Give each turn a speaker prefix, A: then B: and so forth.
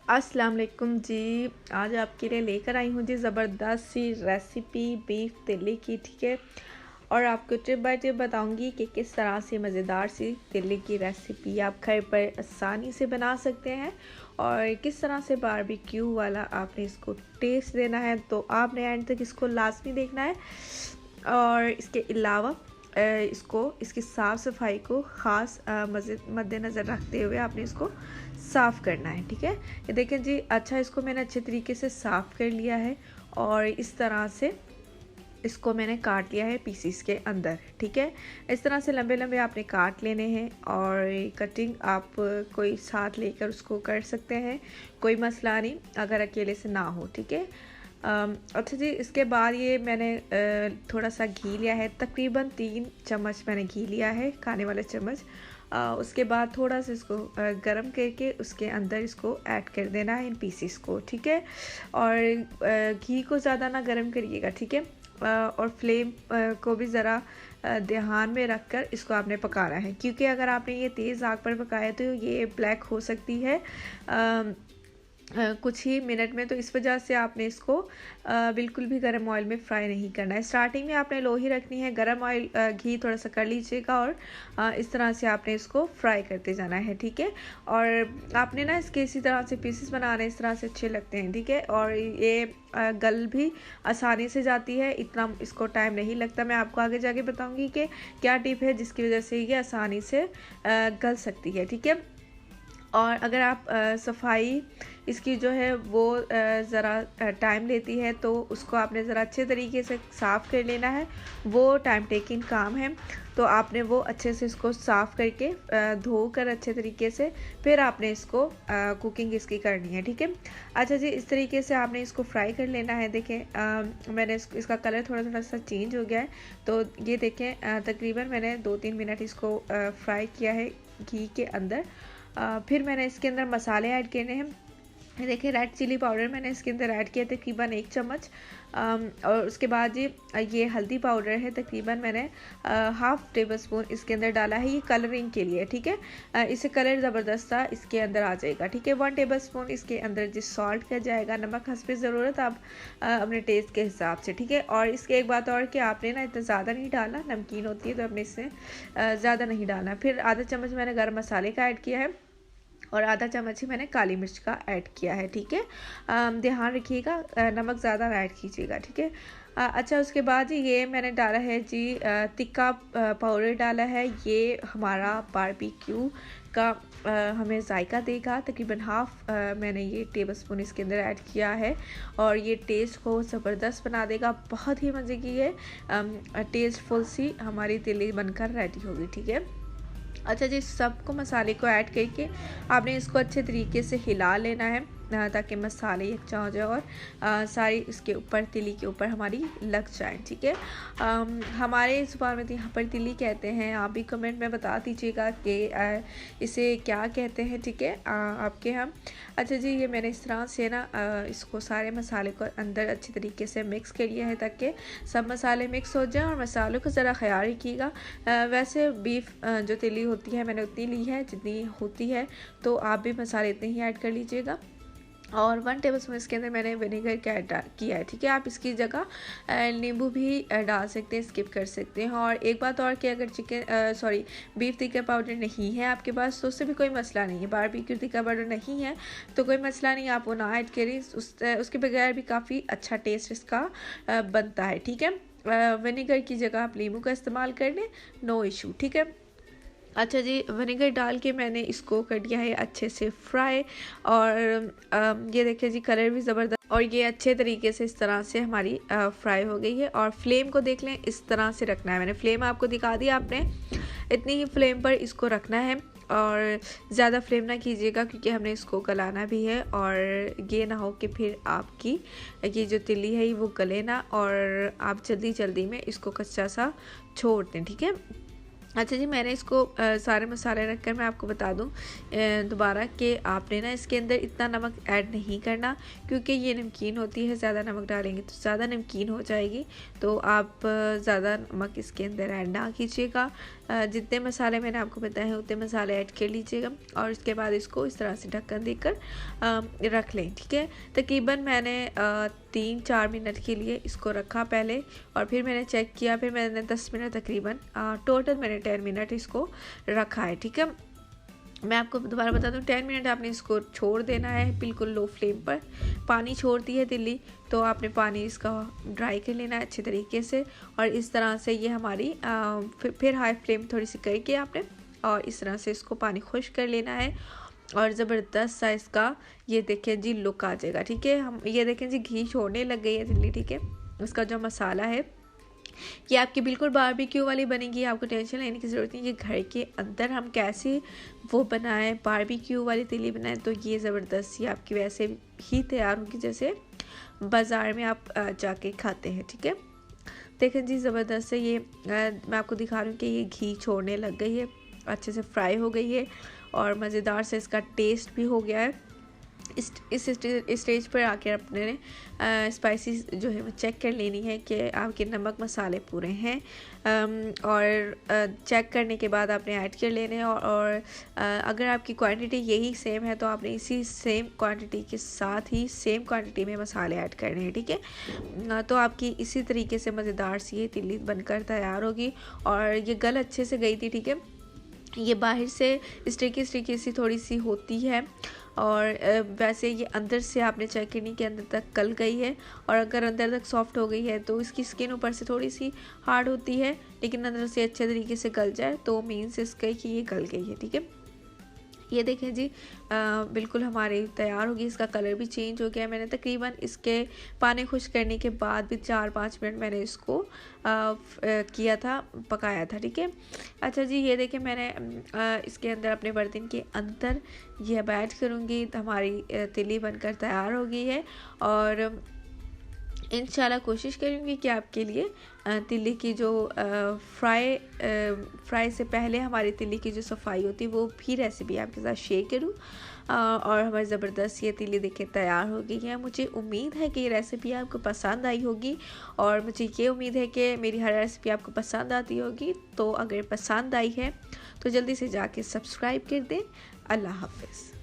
A: अस्सलाम वालेकुम जी। आज आपके लिए लेकर आई हूँ जी ज़बरदस्त सी रेसिपी बीफ तिल्ली की, ठीक है। और आपको टिप बाय टिप बताऊँगी कि किस तरह से मज़ेदार सी तिल्ली की रेसिपी आप घर पर आसानी से बना सकते हैं और किस तरह से बारबेक्यू वाला आपने इसको टेस्ट देना है। तो आपने एंड तक इसको लाजमी देखना है। और इसके अलावा इसकी साफ़ सफाई को ख़ास मद्देनज़र रखते हुए आपने इसको साफ़ करना है, ठीक है। ये देखें जी, अच्छा इसको मैंने अच्छे तरीके से साफ़ कर लिया है और इस तरह से इसको मैंने काट लिया है पीसीस के अंदर, ठीक है। इस तरह से लंबे लंबे आपने काट लेने हैं और कटिंग आप कोई साथ लेकर उसको कर सकते हैं, कोई मसला नहीं अगर अकेले से ना हो, ठीक है। अच्छा जी, इसके बाद ये मैंने थोड़ा सा घी लिया है, तकरीबन 3 चम्मच मैंने घी लिया है, खाने वाले चम्मच। उसके बाद थोड़ा सा इसको गरम करके उसके अंदर इसको ऐड कर देना है इन पीसीस को, ठीक है। और घी को ज़्यादा ना गरम करिएगा, ठीक है। और फ्लेम को भी ज़रा ध्यान में रख कर इसको आपने पकाना है, क्योंकि अगर आपने ये तेज़ आग पर पकाया तो ये ब्लैक हो सकती है कुछ ही मिनट में। तो इस वजह से आपने इसको बिल्कुल भी गरम ऑयल में फ्राई नहीं करना है। स्टार्टिंग में आपने लो ही रखनी है, गरम ऑयल घी थोड़ा सा कर लीजिएगा और इस तरह से आपने इसको फ्राई करते जाना है, ठीक है। और आपने ना इसके इसी तरह से पीसेस बनाने, इस तरह से अच्छे लगते हैं, ठीक है। और ये गल भी आसानी से जाती है, इतना इसको टाइम नहीं लगता। मैं आपको आगे जाके बताऊँगी कि क्या टिप है जिसकी वजह से ये आसानी से गल सकती है, ठीक है। और अगर आप सफाई इसकी जो है वो ज़रा टाइम लेती है तो उसको आपने ज़रा अच्छे तरीके से साफ़ कर लेना है, वो टाइम टेकिंग काम है। तो आपने वो अच्छे से इसको साफ़ करके धोकर अच्छे तरीके से फिर आपने इसको कुकिंग इसकी करनी है, ठीक है। अच्छा जी, इस तरीके से आपने इसको फ्राई कर लेना है। देखें मैंने इसका कलर थोड़ा थोड़ा सा चेंज हो गया है। तो ये देखें तकरीबन मैंने 2-3 मिनट इसको फ्राई किया है घी के अंदर। फिर मैंने इसके अंदर मसाले ऐड करने हैं। देखिए, रेड चिली पाउडर मैंने इसके अंदर ऐड किया तकरीबन 1 चम्मच। और उसके बाद ये हल्दी पाउडर है, तकरीबन मैंने हाफ़ टेबल स्पून इसके अंदर डाला है, ये कलरिंग के लिए, ठीक है। इससे कलर ज़बरदस्त सा इसके अंदर आ जाएगा, ठीक है। 1 टेबल स्पून इसके अंदर जिस सॉल्ट का जाएगा, नमक हस्बे ज़रूरत आप अपने टेस्ट के हिसाब से, ठीक है। और इसके एक बात और कि आपने ना इतना ज़्यादा नहीं डालना, नमकीन होती है तो आपने इससे ज़्यादा नहीं डालना। फिर आधा चम्मच मैंने गर्म मसाले का ऐड किया है और आधा चम्मच ही मैंने काली मिर्च का ऐड किया है, ठीक है। ध्यान रखिएगा नमक ज़्यादा ऐड कीजिएगा, ठीक है। अच्छा, उसके बाद ये मैंने डाला है जी तिक्का पाउडर डाला है। ये हमारा बारबेक्यू का हमें जायका देगा। तकरीबन हाफ़ मैंने ये टेबल स्पून इसके अंदर ऐड किया है और ये टेस्ट को ज़बरदस्त बना देगा। बहुत ही मज़े की ये टेस्टफुल सी हमारी तिल्ली बनकर रेडी होगी, ठीक है। अच्छा जी, सबको मसाले को ऐड करके आपने इसको अच्छे तरीके से हिला लेना है ताकि मसाले यकजा हो जाए और सारी इसके ऊपर तिल्ली के ऊपर हमारी लग जाए, ठीक है। हमारे ज़ुबान में तो यहाँ पर तिल्ली कहते हैं, आप भी कमेंट में बता दीजिएगा कि इसे क्या कहते हैं, ठीक है, आपके यहाँ। अच्छा जी, ये मैंने इस तरह से ना इसको सारे मसाले को अंदर अच्छी तरीके से मिक्स कर लिया है ताकि सब मसाले मिक्स हो जाए। और मसालों का ज़रा ख्याल रखिएगा। वैसे बीफ जो तिल्ली होती है मैंने उतनी ली है जितनी होती है, तो आप भी मसाले इतने ही ऐड कर लीजिएगा। और 1 टेबल स्पून इसके अंदर मैंने विनेगर का ऐड किया है, ठीक है। आप इसकी जगह नींबू भी डाल सकते हैं, स्किप कर सकते हैं। और एक बात और कि अगर बीफ तिक्का पाउडर नहीं है आपके पास तो उससे भी कोई मसला नहीं है, बारबेक्यू तिक्का पाउडर नहीं है तो कोई मसला नहीं, आप वो ना ऐड करें, उसके बगैर भी काफ़ी अच्छा टेस्ट इसका बनता है, ठीक है। विनेगर की जगह आप नींबू का इस्तेमाल कर लें, नो इशू, ठीक है। अच्छा जी, विनेगर डाल के मैंने इसको कर दिया है अच्छे से फ्राई। और ये देखिए जी, कलर भी ज़बरदस्त और ये अच्छे तरीके से इस तरह से हमारी फ्राई हो गई है। और फ्लेम को देख लें, इस तरह से रखना है। मैंने फ्लेम आपको दिखा दी, आपने इतनी ही फ्लेम पर इसको रखना है और ज़्यादा फ्लेम ना कीजिएगा क्योंकि हमने इसको गलाना भी है। और ये ना हो कि फिर आपकी ये जो तिल्ली है वो गले ना और आप जल्दी जल्दी में इसको कच्चा सा छोड़ दें, ठीक है। अच्छा जी, मैंने इसको सारे मसाले रख कर मैं आपको बता दूं दोबारा कि आपने ना इसके अंदर इतना नमक ऐड नहीं करना क्योंकि ये नमकीन होती है, ज़्यादा नमक डालेंगे तो ज़्यादा नमकीन हो जाएगी। तो आप ज़्यादा नमक इसके अंदर ऐड ना कीजिएगा। जितने मसाले मैंने आपको बताए हैं उतने मसाले ऐड कर लीजिएगा और उसके बाद इसको इस तरह से ढक्कन देकर रख लें। ठीक है, तकरीबन मैंने 3-4 मिनट के लिए इसको रखा पहले और फिर मैंने चेक किया, फिर मैंने 10 मिनट तकरीबन टोटल मैंने 10 मिनट इसको रखा है। ठीक है, मैं आपको दोबारा बता दूं 10 मिनट आपने इसको छोड़ देना है बिल्कुल लो फ्लेम पर। पानी छोड़ती है तिल्ली तो आपने पानी इसका ड्राई कर लेना है अच्छे तरीके से और इस तरह से ये हमारी फिर हाई फ्लेम थोड़ी सी करके आपने और इस तरह से इसको पानी खुश कर लेना है और ज़बरदस्त सा इसका ये देखें जी लुक आ जाएगा। ठीक है, हम ये देखें जी घी छोड़ने लग गई है तिल्ली। ठीक है, इसका जो मसाला है ये आपकी बिल्कुल बारबेक्यू वाली बनेगी, आपको टेंशन लेने की ज़रूरत नहीं। ये घर के अंदर हम कैसे वो बनाएं बारबेक्यू वाली तिल्ली बनाएं तो ये ज़बरदस्त ही आपकी वैसे ही तैयार होगी जैसे बाज़ार में आप जाके खाते हैं। ठीक है, देखें जी ज़बरदस्त से ये मैं आपको दिखा रही हूँ कि ये घी छोड़ने लग गई है, अच्छे से फ्राई हो गई है और मज़ेदार से इसका टेस्ट भी हो गया है। इस स्टेज पर आकर अपने स्पाइसी जो है वो चेक कर लेनी है कि आपके नमक मसाले पूरे हैं और चेक करने के बाद आपने ऐड कर लेने हैं और अगर आपकी क्वांटिटी यही सेम है तो आपने इसी सेम क्वांटिटी के साथ ही सेम क्वांटिटी में मसाले ऐड करने हैं। ठीक है, तो आपकी इसी तरीके से मज़ेदार सी ये तिल्ली बनकर तैयार होगी और ये गल अच्छे से गई थी। ठीक है, ये बाहर से स्टिकी सी थोड़ी सी होती है और वैसे ये अंदर से आपने चेक करनी कि अंदर तक गल गई है और अगर अंदर तक सॉफ्ट हो गई है तो इसकी स्किन ऊपर से थोड़ी सी हार्ड होती है लेकिन अंदर से अच्छे तरीके से गल जाए तो मीन्स इसका कि ये गल गई है। ठीक है, ये देखें जी बिल्कुल हमारी तैयार होगी। इसका कलर भी चेंज हो गया है। मैंने तकरीबन इसके पानी खुश करने के बाद भी 4-5 मिनट मैंने इसको किया था, पकाया था। ठीक है, अच्छा जी ये देखें मैंने इसके अंदर अपने बर्तन के अंदर ये अब ऐड करूँगी तो हमारी तिल्ली बनकर तैयार हो गई है और इंशाल्लाह कोशिश करूँगी कि आपके लिए तिल्ली की जो फ्राई से पहले हमारी तिल्ली की जो सफाई होती है वो भी रेसिपी आपके साथ शेयर करूँ और हमारी ज़बरदस्त ये तिल्ली देखें तैयार हो गई है। मुझे उम्मीद है कि ये रेसिपी आपको पसंद आई होगी और मुझे ये उम्मीद है कि मेरी हर रेसिपी आपको पसंद आती होगी। तो अगर पसंद आई है तो जल्दी से जाके सब्सक्राइब कर दें। अल्लाह हाफ़िज़।